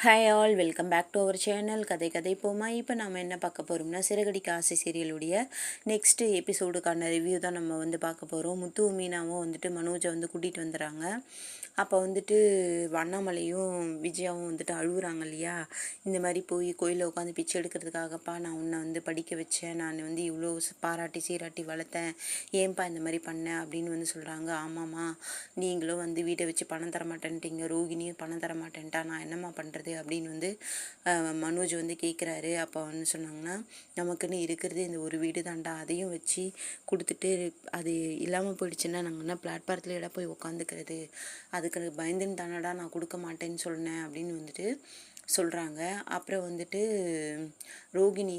Hi all, welcome back to our channel கதை கதை போமா. இப்போ நம்ம என்ன பார்க்க போகிறோம்னா, சிறகடிக்க ஆசை சீரியலுடைய நெக்ஸ்ட் எபிசோடுக்கான ரிவ்யூ தான் நம்ம பார்க்க போகிறோம். முத்து மீனாவும் மனோஜை கூட்டிகிட்டு வந்துடுறாங்க. அப்போ அண்ணாமலையும் விஜயாவும் அழுகுறாங்க இல்லையா. இந்த மாதிரி போய் கோயிலில் உட்காந்து பிச்சை எடுக்கிறதுக்காகப்பா நான் உன்னை படிக்க வச்சேன், நான் இவ்வளோ பாராட்டி சீராட்டி வளர்த்தேன், ஏன்பா இந்த மாதிரி பண்ணேன் அப்படின்னு சொல்கிறாங்க. ஆமாம்மா, நீங்களும் வீட்டை வச்சு பணம் தர மாட்டேன்ட்டீங்க, ரோகிணியும் பணம் தர மாட்டேன்ட்டா, நான் என்னம்மா பண்ணுறது அப்படின்னு மனோஜ் கேட்குறாரு. அப்போ சொன்னாங்கன்னா, நமக்குன்னு இருக்கிறது இந்த ஒரு வீடு தாண்டா, அதையும் வச்சு கொடுத்துட்டு அது இல்லாமல் போயிடுச்சுன்னா நாங்கள் என்ன பிளாட்பாரத்தில் இடம் போய் உட்காந்துக்கிறது, அதுக்கு பயந்துன்னு தானடா நான் கொடுக்க மாட்டேன்னு சொன்னேன் அப்படின்னு சொல்கிறாங்க. அப்புறம் ரோகிணி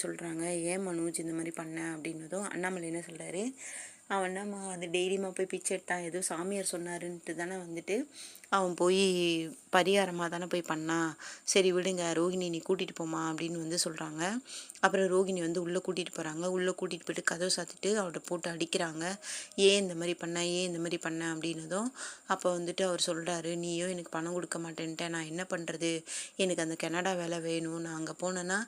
சொல்கிறாங்க, ஏன் மனோஜ் இந்த மாதிரி பண்ண அப்படின்னதும் அண்ணாமலை என்ன சொல்கிறாரு, அவன் என்னம்மா டெய்லியுமா போய் பிச்சை எடுத்தான், ஏதோ சாமியார் சொன்னாருன்ட்டு தானே அவன் போய் பரிகாரமாக தானே போய் பண்ணான், சரி விடுங்க ரோகிணி நீ கூட்டிகிட்டு போமா அப்படின்னு சொல்கிறாங்க. அப்புறம் ரோகிணி உள்ளே கூட்டிகிட்டு போகிறாங்க. உள்ளே கூட்டிகிட்டு போயிட்டு கதவை சாத்திட்டு அவரை போட்டு அடிக்கிறாங்க. ஏன் இந்த மாதிரி பண்ண அப்படின்னதும் அப்போ அவர் சொல்கிறாரு, நீயோ எனக்கு பணம் கொடுக்க மாட்டேன்ட்டேன், நான் என்ன பண்ணுறது, எனக்கு அந்த கனடா வேலை வேணும், நான் அங்கே போனேன்னா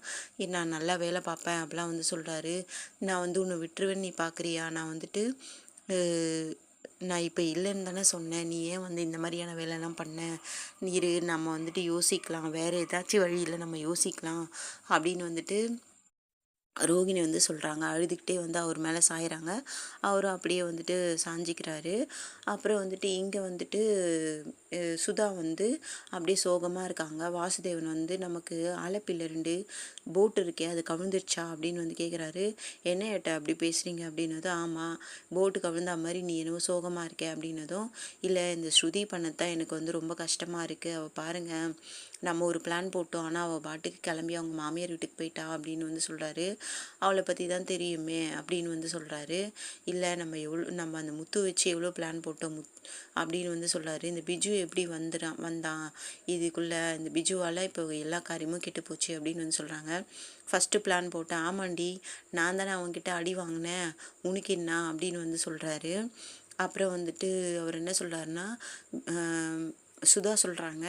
நான் நல்லா வேலை பார்ப்பேன் அப்படிலாம் சொல்கிறாரு. நான் உன்னை விட்டுருவேன்னு நீ பார்க்குறியா, நான் நான் இப்போ இல்லைன்னு தானே சொன்னேன், நீ ஏன் இந்த மாதிரியான வேலைலாம் பண்ண, நீரு நம்ம யோசிக்கலாம், வேறு ஏதாச்சும் வழியில் நம்ம யோசிக்கலாம் அப்படின்னு ரோகிணி சொல்கிறாங்க. அழுதுகிட்டே அவர் மேலே சாயிறாங்க. அவரும் அப்படியே சாஞ்சிக்கிறாரு. அப்புறம் இங்கே சுதா அப்படியே சோகமாக இருக்காங்க. வாசுதேவன் நமக்கு ஆலப்பில்ல 2 போட் இருக்கே அது கவிழ்ந்துருச்சா அப்படின்னு கேட்குறாரு. என்ன ஏட்ட அப்படி பேசுகிறீங்க அப்படின்னதும், ஆமாம் போட்டு கவிழ்ந்தா மாதிரி நீ என்னவோ சோகமாக இருக்கே அப்படின்னதும், இல்லை இந்த ஸ்ருதி பண்ணத்தான் எனக்கு ரொம்ப கஷ்டமாக இருக்குது, அவள் பாருங்கள் நம்ம ஒரு பிளான் போட்டோம், ஆனால் அவள் பாட்டுக்கு கிளம்பி அவங்க மாமியார் வீட்டுக்கு போயிட்டா அப்படின்னு சொல்கிறாரு. அவளை பற்றி தான் தெரியுமே அப்படின்னு சொல்கிறாரு. இல்லை நம்ம அந்த முத்து வச்சு எவ்வளோ பிளான் போட்டோம் அப்படின்னு சொல்கிறாரு. இந்த பிஜு எப்படி வந்தான் இதுக்குள்ளே, இந்த பிஜுவால் இப்போ எல்லா காரியமும் கெட்டு போச்சு அப்படின்னு சொல்கிறாங்க. ஃபஸ்ட்டு பிளான் போட்டேன், ஆமாண்டி நான் தானே அவங்கக்கிட்ட அடி வாங்கினேன், உனக்கு என்ன அப்படின்னு சொல்கிறாரு. அப்புறம் அவர் என்ன சொல்கிறாருன்னா, சுதா சொல்கிறாங்க,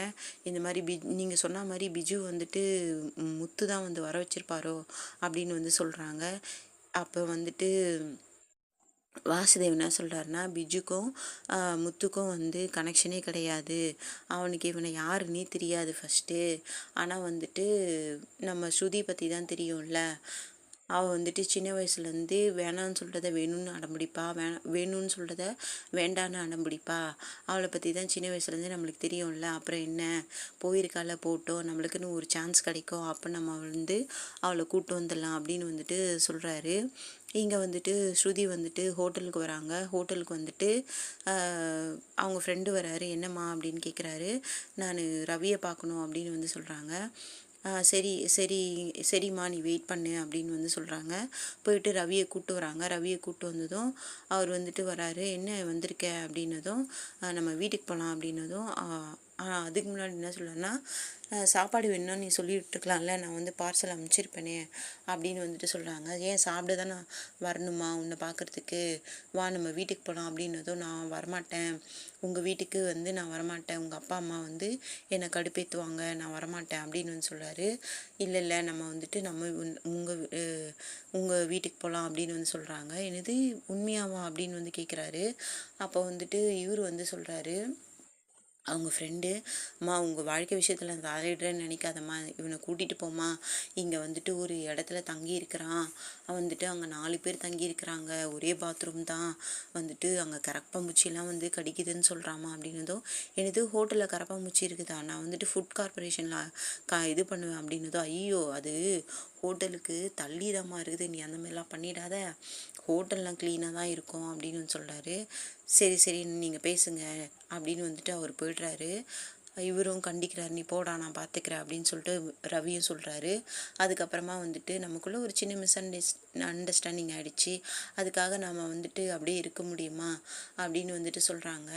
இந்த மாதிரி நீங்கள் சொன்ன மாதிரி பிஜு முத்து தான் வர வச்சிருப்பாரோ அப்படின்னு சொல்கிறாங்க. அப்போ வாசுதேவ் என்ன சொல்கிறாருன்னா, பிஜுக்கும் முத்துக்கும் கனெக்ஷனே கிடையாது, அவனுக்கு இவனை யாருன்னே தெரியாது ஃபஸ்ட்டு, ஆனால் நம்ம ஸ்ருதி பற்றி தான் தெரியும்ல, அவள் சின்ன வயசுலேருந்து வேணான்னு சொல்கிறத வேணும்னு அடம்பிடிப்பா, வேணும்னு சொல்கிறத வேண்டான்னு அடம்பிடிப்பா, அவளை பற்றி தான் சின்ன வயசுலேருந்து நம்மளுக்கு தெரியும்ல, அப்புறம் என்ன போயிருக்கால போட்டோம், நம்மளுக்குன்னு ஒரு சான்ஸ் கிடைக்கும், அப்போ நம்ம அவளை கூப்பிட்டு வந்துடலாம் அப்படின்னு சொல்கிறாரு. இங்கே ஸ்ருதி ஹோட்டலுக்கு வராங்க. ஹோட்டலுக்கு அவங்க ஃப்ரெண்டு வராரு. என்னம்மா அப்படின்னு கேட்குறாரு. நான் ரவியை பார்க்கணும் அப்படின்னு சொல்கிறாங்க. சரி சரி சரிம்மா நீ வெயிட் பண்ணு அப்படின்னு சொல்கிறாங்க. போயிட்டு ரவியை கூப்பிட்டு வராங்க. ரவியை கூப்பிட்டு வந்ததும் அவர் வராரு. என்ன வந்திருக்க அப்படின்னதும், நம்ம வீட்டுக்கு போகலாம் அப்படின்னதும், அதுக்கு முன்னாடி என்ன சொல்கிறேன்னா, சாப்பாடு வேணும்னா நீ சொல்லிட்டுருக்கலாம்ல, நான் பார்சல் அனுப்பிச்சிருப்பேனே அப்படின்னு சொல்கிறாங்க. ஏன் சாப்பிட தான் நான் வரணுமா உன்னை பார்க்குறதுக்கு, வா நம்ம வீட்டுக்கு போகலாம் அப்படின்னதும், நான் வரமாட்டேன் உங்கள் வீட்டுக்கு நான் வரமாட்டேன், உங்கள் அப்பா அம்மா என்னை கடுப்பேற்றுவாங்க, நான் வரமாட்டேன் அப்படின்னு சொல்கிறாரு. இல்லை இல்லை நம்ம நம்ம உங்கள் வீட்டுக்கு போகலாம் அப்படின்னு சொல்கிறாங்க. என்னது உண்மையாவா அப்படின்னு கேட்குறாரு. அப்போ இவர் சொல்கிறாரு, அவங்க ஃப்ரெண்டு, அம்மா உங்கள் வாழ்க்கை விஷயத்தில் நான் தலையிடுறேன்னு நினைக்காதம்மா, இவனை கூட்டிகிட்டு போம்மா, இங்கே ஒரு இடத்துல தங்கி இருக்கிறான், அங்கே 4 பேர் தங்கி இருக்கிறாங்க, ஒரே பாத்ரூம் தான், அங்கே கரப்பாம்பூச்சிலாம் கடிக்குதுன்னு சொல்கிறாமா அப்படின்னதும், எனது ஹோட்டலில் கரப்பாம்பூச்சி இருக்குதா, நான் ஃபுட் கார்பரேஷனில் இது பண்ணுவேன் அப்படின்னதும், ஐயோ அது ஹோட்டலுக்கு தள்ளிதாம்மா இருக்குது, நீ அந்த மாதிரிலாம் பண்ணிடாத, ஹோட்டல்லாம் க்ளீனாக தான் இருக்கும் அப்படின்னு சொல்கிறாரு. சரி சரி நீங்கள் பேசுங்க அப்படின்னு அவர் போய்ட்றாரு. இவரும் கண்டிக்கிறார், நீ போடா நான் பார்த்துக்கிறேன் அப்படின்னு சொல்லிட்டு ரவியும் சொல்கிறாரு. அதுக்கப்புறமா நமக்குள்ளே ஒரு சின்ன அண்டர்ஸ்டாண்டிங் ஆகிடுச்சு, அதுக்காக நாம் அப்படியே இருக்க முடியுமா அப்படின்னு சொல்கிறாங்க.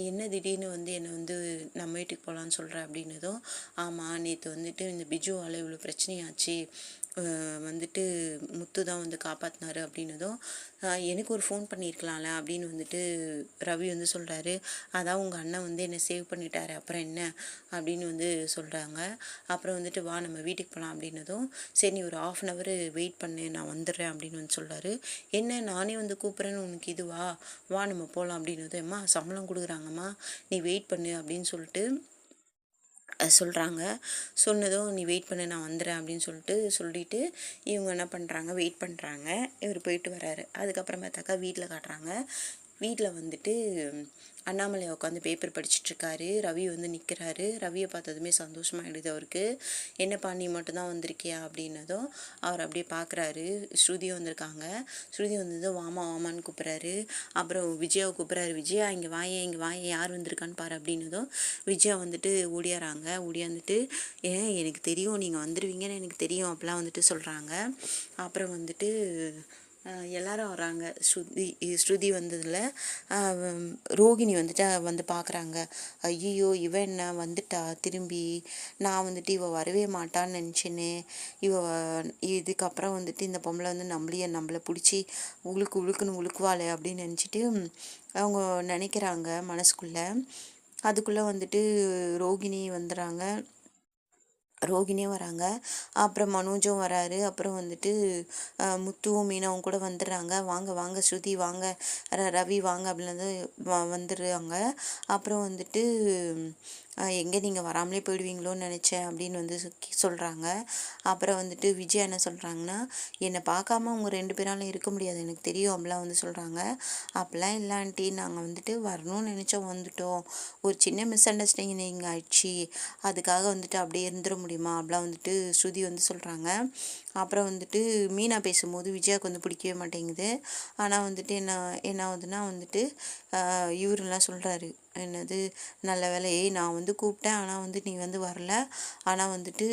என்ன திடீர்னு என்னை நம்ம வீட்டுக்கு போகலான்னு சொல்கிற அப்படின்னதும், ஆமாம் நேற்று இந்த பிஜுவால் இவ்வளோ பிரச்சனையாச்சு, வந்துட்டு முத்து தான் வந்து காப்பாற்றினாரு அப்படின்னதும், எனக்கு ஒரு ஃபோன் பண்ணியிருக்கலாம்ல அப்படின்னு வந்துட்டு ரவி வந்து சொல்கிறாரு. அதான் உங்கள் அண்ணன் வந்து என்னை சேவ் பண்ணிட்டாரு, அப்புறம் என்ன அப்படின்னு வந்து சொல்கிறாங்க. அப்புறம் வந்துட்டு வா நம்ம வீட்டுக்கு போகலாம் அப்படின்னதும், சரி நீ ஒரு 1/2 வெயிட் பண்ணு நான் வந்துடுறேன் அப்படின்னு வந்து சொல்கிறாரு. என்ன நானே வந்து கூப்பிட்றேன்னு உனக்கு இதுவா, வா நம்ம போகலாம் அப்படின்னதும், அம்மா சம்பளம் கொடுக்குறாங்கம்மா நீ வெயிட் பண்ணு அப்படின்னு சொல்லிட்டு சொல்கிறாங்க. சொன்னதும் நீ வெயிட் பண்ணு நான் வந்துடுறேன் அப்படின்னு சொல்லிட்டு இவங்க என்ன பண்ணுறாங்க, வெயிட் பண்ணுறாங்க. இவர் போயிட்டு வராரு. அதுக்கப்புறம் பார்த்தாக்கா வீட்டில் காட்டுறாங்க. வீட்டில் வந்துட்டு அண்ணாமலை உட்காந்து பேப்பர் படிச்சுட்ருக்காரு. ரவி வந்து நிற்கிறாரு. ரவியை பார்த்ததுமே சந்தோஷமாயிடுது அவருக்கு. என்னப்பா நீ மட்டும்தான் வந்திருக்கியா அப்படின்னதும் அவர் அப்படியே பார்க்குறாரு. ஸ்ருதியும் வந்திருக்காங்க. ஸ்ருதி வந்ததும் வாமா வாமான்னு கூப்பிட்றாரு. அப்புறம் விஜயாவை கூப்பிட்றாரு. விஜயா இங்கே வாயேன் இங்கே வாயேன் யார் வந்திருக்கான்னு பாரு அப்படின்னதும் விஜயா வந்துட்டு ஓடியாராங்க. ஓடியாந்துட்டு எனக்கு தெரியும் நீங்கள் வந்துடுவீங்கன்னு எனக்கு தெரியும் அப்படிலாம் வந்துட்டு சொல்கிறாங்க. அப்புறம் வந்துட்டு எல்லாரும் வராங்க. ஸ்ருதி வந்ததில் ரோகிணி வந்துட்டு வந்து பார்க்குறாங்க. ஐயோ இவ என்ன வந்துட்டா திரும்பி, நான் வந்துட்டு இவள் வரவே மாட்டான்னு நினச்சேன்னு, இதுக்கப்புறம் வந்துட்டு இந்த பொம்பளை வந்து நம்மளை பிடிச்சி உழுக்குன்னு உழுக்குவாளே அப்படின்னு நினச்சிட்டு அவங்க நினைக்கிறாங்க மனசுக்குள்ளே. அதுக்குள்ளே வந்துட்டு ரோகிணி வந்துடுறாங்க. ரோகிணியும் வராங்க. அப்புறம் மனோஜும் வராரு. அப்புறம் வந்துட்டு முத்துவும் மீனாவும் கூட வந்துடுறாங்க. வாங்க வாங்க ஸ்ருதி வாங்க, ரவி வாங்க அப்படின்னது வந்துடுறாங்க. அப்புறம் வந்துட்டு எங்கே நீங்கள் வராமலே போயிடுவீங்களோன்னு நினச்சேன் அப்படின்னு வந்து சொல்கிறாங்க. அப்புறம் வந்துட்டு விஜயா என்ன சொல்கிறாங்கன்னா, என்னை பார்க்காம உங்கள் 2 பேராலும் இருக்க முடியாது எனக்கு தெரியும் அப்படிலாம் வந்து சொல்கிறாங்க. அப்படிலாம் இல்லை ஆண்டி, நாங்கள் வந்துட்டு வரணும்னு நினச்சோம் வந்துட்டோம், ஒரு சின்ன மிஸ் அண்டர்ஸ்டாண்டிங் ஆயிடுச்சு, அதுக்காக வந்துட்டு அப்படியே இருந்துட முடியுமா அப்படிலாம் வந்துட்டு ஸ்ருதி வந்து சொல்கிறாங்க. அப்புறம் வந்துட்டு மீனா பேசும்போது விஜயாவுக்கு வந்து பிடிக்கவே மாட்டேங்குது. ஆனால் வந்துட்டு என்ன ஆகுதுன்னா வந்துட்டு இவரெல்லாம் சொல்கிறாரு, என்னது நல்ல வேலை நான் வந்து கூப்பிட்டேன் ஆனால் வந்து நீ வந்து வரல, ஆனால் வந்துட்டு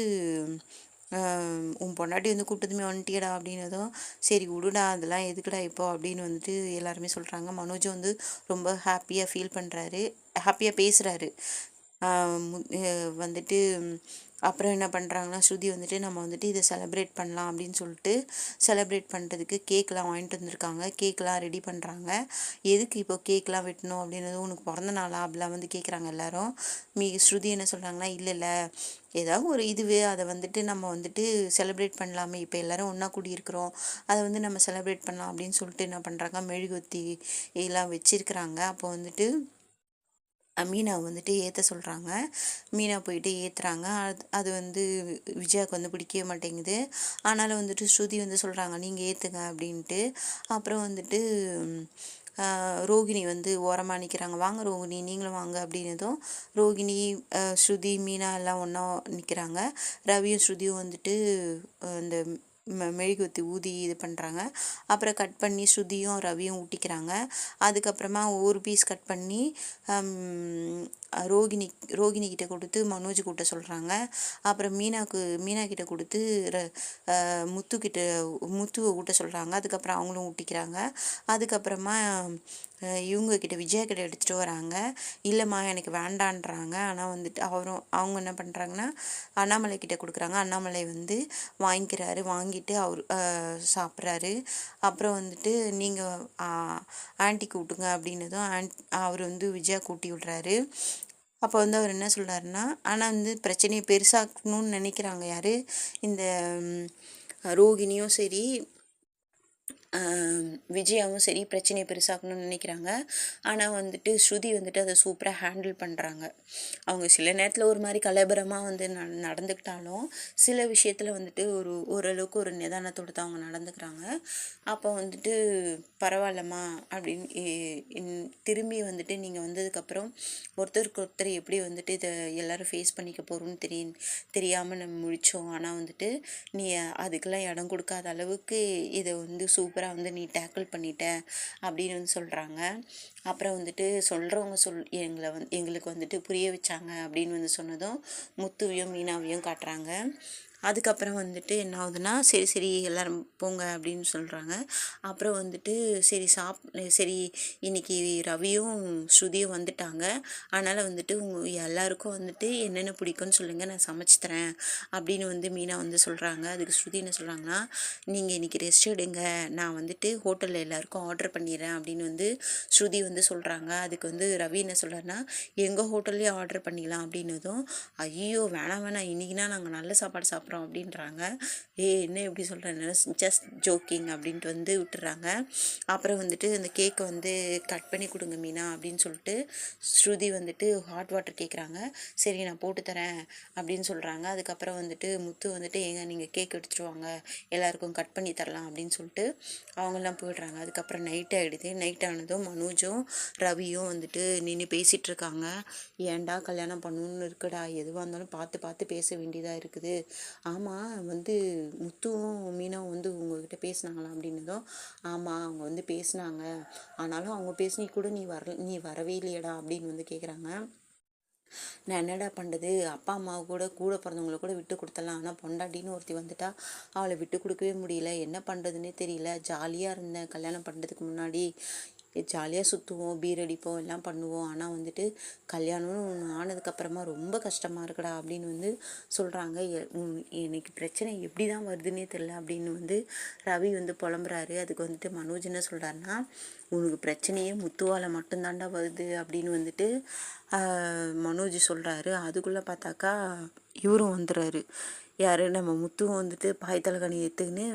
உன் பொண்டாட்டி வந்து கூப்பிட்டதுமே வந்துட்டியடா அப்படின்னதும், சரி விடுடா அதெல்லாம் எதுக்குடா இப்போ அப்படின்னு வந்துட்டு எல்லாருமே சொல்கிறாங்க. மனோஜும் வந்து ரொம்ப ஹாப்பியாக ஃபீல் பண்ணுறாரு, ஹாப்பியாக பேசுகிறாரு. வந்துட்டு அப்புறம் என்ன பண்ணுறாங்கன்னா ஸ்ருதி வந்துட்டு நம்ம வந்துட்டு இதை செலிப்ரேட் பண்ணலாம் அப்படின்னு சொல்லிட்டு செலிப்ரேட் பண்ணுறதுக்கு கேக்லாம் வாங்கிட்டு வந்திருக்காங்க. கேக்லாம் ரெடி பண்ணுறாங்க. எதுக்கு இப்போ கேக்லாம் வெட்டணும் அப்படின்னது, உனக்கு பிறந்த நாளா அப்படிலாம் வந்து கேட்குறாங்க எல்லாரும். ஸ்ருதி என்ன சொல்கிறாங்கன்னா, இல்லை ஏதாவது ஒரு இதுவே அதை வந்துட்டு நம்ம வந்துட்டு செலிப்ரேட் பண்ணலாமே, இப்போ எல்லோரும் ஒன்றா கூடியிருக்கிறோம், அதை வந்து நம்ம செலிப்ரேட் பண்ணலாம் அப்படின்னு சொல்லிட்டு என்ன பண்ணுறாங்க, மெழுகுவர்த்தி எல்லாம் வச்சுருக்குறாங்க. அப்போ வந்துட்டு மீனா வந்துட்டு ஏற்ற சொல்கிறாங்க. மீனா போயிட்டு ஏற்றுறாங்க. அது வந்து விஜயாவுக்கு வந்து பிடிக்கவே மாட்டேங்குது. ஆனாலும் வந்துட்டு ஸ்ருதி வந்து சொல்கிறாங்க நீங்கள் ஏற்றுங்க அப்படின்ட்டு. அப்புறம் வந்துட்டு ரோகிணி வந்து ஓரமாக நிற்கிறாங்க. வாங்க ரோகிணி நீங்களும் வாங்க அப்படின்னதும் ரோகிணி, ஸ்ருதி, மீனா எல்லாம் ஒன்றா நிற்கிறாங்க. ரவியும் ஸ்ருதியும் வந்துட்டு இந்த மெழுகுவர்த்தி ஊதி இது பண்ணுறாங்க. அப்புறம் கட் பண்ணி ஸ்ருதியும் ரவியும் ஊட்டிக்கிறாங்க. அதுக்கப்புறமா ஒரு பீஸ் கட் பண்ணி ரோகிணி கிட்ட கொடுத்து மனோஜ் கூட்ட சொல்கிறாங்க. அப்புறம் மீனா கிட்ட கொடுத்து முத்துவை ஊட்ட சொல்கிறாங்க. அதுக்கப்புறம் அவங்களும் ஊட்டிக்கிறாங்க. அதுக்கப்புறமா இவங்கக்கிட்ட விஜயா கிட்ட எடுத்துகிட்டு வராங்க. இல்லைம்மா எனக்கு வேண்டான்றாங்க. ஆனால் வந்துட்டு அவங்க என்ன பண்ணுறாங்கன்னா அண்ணாமலை கிட்ட கொடுக்குறாங்க. அண்ணாமலை வந்து வாங்கிக்கிறாரு. வாங்கிட்டு அவர் சாப்பிட்றாரு. அப்புறம் வந்துட்டு நீங்கள் ஆன்ட்டி கூப்பிட்டுங்க அப்படின்னதும் அவர் வந்து விஜயா கூட்டி விட்றாரு. அப்போ வந்து அவர் என்ன சொல்கிறாருன்னா, ஆனால் வந்து பிரச்சனையை பெருசாக்கணும்னு நினைக்கிறாங்க யார், இந்த ரோகிணியும் சரி விஜயாவும் சரி பிரச்சனையை பெருசாக்கணும்னு நினைக்கிறாங்க. ஆனால் வந்துட்டு ஸ்ருதி வந்துட்டு அதை சூப்பராக ஹேண்டில் பண்ணுறாங்க. அவங்க சில நேரத்தில் ஒரு மாதிரி கலபரமாக வந்து நடந்துக்கிட்டாலும் சில விஷயத்தில் வந்துட்டு ஓரளவுக்கு ஒரு நிதானத்தோடு தான் அவங்க நடந்துக்கிறாங்க. அப்போ வந்துட்டு பரவாயில்லம்மா அப்படின்னு திரும்பி வந்துட்டு நீங்கள் வந்ததுக்கப்புறம் ஒருத்தருக்கு ஒருத்தர் எப்படி வந்துட்டு இதை எல்லோரும் ஃபேஸ் பண்ணிக்க போகிறோன்னு தெரியாமல் நம்ம முழித்தோம். ஆனால் வந்துட்டு நீ அதுக்கெல்லாம் இடம் கொடுக்காத அளவுக்கு இதை வந்து சூப்பராக வந்து நீ டேக்கிள் பண்ணிட்ட அப்படின்னு வந்து சொல்கிறாங்க. அப்புறம் வந்துட்டு சொல்கிறவங்க எங்களுக்கு வந்துட்டு புரிய வச்சாங்க அப்படின்னு வந்து சொன்னதும் முத்துவையும் மீனாவையும் காட்டுறாங்க. அதுக்கப்புறம் வந்துட்டு என்ன ஆகுதுன்னா சரி சரி எல்லாரும் போங்க அப்படின்னு சொல்கிறாங்க. அப்புறம் வந்துட்டு சரி சரி இன்னைக்கு ரவியும் ஸ்ருதியும் வந்துட்டாங்க, அதனால் வந்துட்டு எல்லாருக்கும் வந்துட்டு என்னென்ன பிடிக்கும்னு சொல்லுங்கள், நான் சமைச்சு தரேன் அப்படின்னு வந்து மீனா வந்து சொல்கிறாங்க. அதுக்கு ஸ்ருதி என்ன சொல்கிறாங்கன்னா, நீங்கள் இன்னைக்கு ரெஸ்ட் எடுங்க, நான் வந்துட்டு ஹோட்டலில் எல்லாருக்கும் ஆர்டர் பண்ணிடுறேன் அப்படின்னு வந்து ஸ்ருதி வந்து சொல்கிறாங்க. அதுக்கு வந்து ரவி என்ன சொல்கிறாருன்னா, எங்கள் ஹோட்டல்லேயே ஆர்டர் பண்ணிக்கலாம் அப்படின்னதும், ஐயோ வேணாம் வேணாம் இன்றைக்கினா நாங்கள் நல்ல சாப்பாடு சாப்பிட்றோம் அப்படின்றாங்க. என்ன எப்படி சொல்கிறேன், ஜஸ்ட் ஜோக்கிங் அப்படின்ட்டு வந்து விட்டுறாங்க. அப்புறம் வந்துட்டு அந்த கேக்கை வந்து கட் பண்ணி கொடுங்க மீனா அப்படின்னு சொல்லிட்டு ஸ்ருதி வந்துட்டு ஹாட் வாட்டர் கேட்குறாங்க. சரி நான் போட்டு தரேன் அப்படின்னு சொல்கிறாங்க. அதுக்கப்புறம் வந்துட்டு முத்து வந்துட்டு ஏங்க நீங்கள் கேக் எடுத்துகிட்டு வாங்க, எல்லாருக்கும் கட் பண்ணி தரலாம் அப்படின்னு சொல்லிட்டு அவங்கெல்லாம் போயிடுறாங்க. அதுக்கப்புறம் நைட் ஆகிடுது. நைட் ஆனதும் மனோஜும் ரவியும் வந்துட்டு நின்று பேசிகிட்டு இருக்காங்க. ஏன்டா கல்யாணம் பண்ணணுன்னு இருக்குடா, எதுவாக இருந்தாலும் பார்த்து பார்த்து பேச வேண்டியதாக இருக்குது. ஆமாம் வந்து முத்துவும் மீனாவும் வந்து உங்ககிட்ட பேசினாங்களா அப்படின்னதும், ஆமாம் அவங்க வந்து பேசினாங்க, ஆனாலும் அவங்க பேசினி கூட நீ வரவே இல்லையடா அப்படின்னு வந்து கேட்குறாங்க. நான் என்னடா பண்ணுறது, அப்பா அம்மாவை கூட பிறந்தவங்கள கூட விட்டு கொடுத்துடலாம், ஆனால் பொண்டாட்டின்னு ஒருத்தி வந்துட்டா அவளை விட்டு கொடுக்கவே முடியல, என்ன பண்ணுறதுன்னே தெரியல. ஜாலியாக இருந்தேன் கல்யாணம் பண்ணுறதுக்கு முன்னாடி, ஜாலியாக சுற்றுவோம், பீர் அடிப்போம், எல்லாம் பண்ணுவோம். ஆனால் வந்துட்டு கல்யாணம்னு ஆனதுக்கப்புறமா ரொம்ப கஷ்டமாக இருக்குடா அப்படின்னு வந்து சொல்கிறாங்க. எனக்கு பிரச்சனை எப்படி தான் வருதுன்னே தெரில அப்படின்னு வந்து ரவி வந்து புலம்புறாரு. அதுக்கு வந்துட்டு மனோஜ் என்ன சொல்கிறாருன்னா, உனக்கு பிரச்சனையே முத்துவால் மட்டும்தாண்டா வருது அப்படின்னு வந்துட்டு மனோஜ் சொல்கிறாரு. அதுக்குள்ளே பார்த்தாக்கா இவரும் வந்துடுறாரு. யார், நம்ம முத்துவும் வந்துட்டு பாய் தலைகாணி எடுத்துக்கின்னு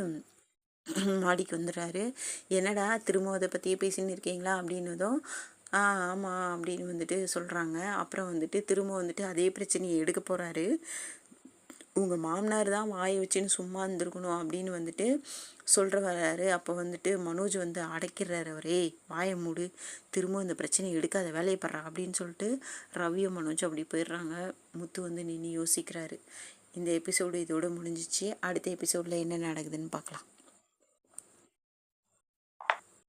மாடிக்கு வந்துடுறாரு. என்னடா திரும்ப அதை பற்றியே பேசின்னு இருக்கீங்களா அப்படின்னதும், ஆமாம் அப்படின்னு வந்துட்டு சொல்கிறாங்க. அப்புறம் வந்துட்டு திரும்ப வந்துட்டு அதே பிரச்சனையை எடுக்க போகிறாரு. உங்கள் மாமனார் தான் வாயை வச்சுன்னு சும்மா இருந்திருக்கணும் அப்படின்னு வந்துட்டு வர்றாரு. அப்போ வந்துட்டு மனோஜ் வந்து அடைக்கிறாரு. அவரே வாயை மூடு, திரும்ப இந்த பிரச்சனையை எடுக்காத வேலையை படுறா அப்படின்னு சொல்லிட்டு ரவியும் மனோஜ் அப்படி போயிடுறாங்க. முத்து வந்து நின்று யோசிக்கிறாரு. இந்த எபிசோடு இதோடு முடிஞ்சிச்சு. அடுத்த எபிசோடில் என்ன நடக்குதுன்னு பார்க்கலாம்.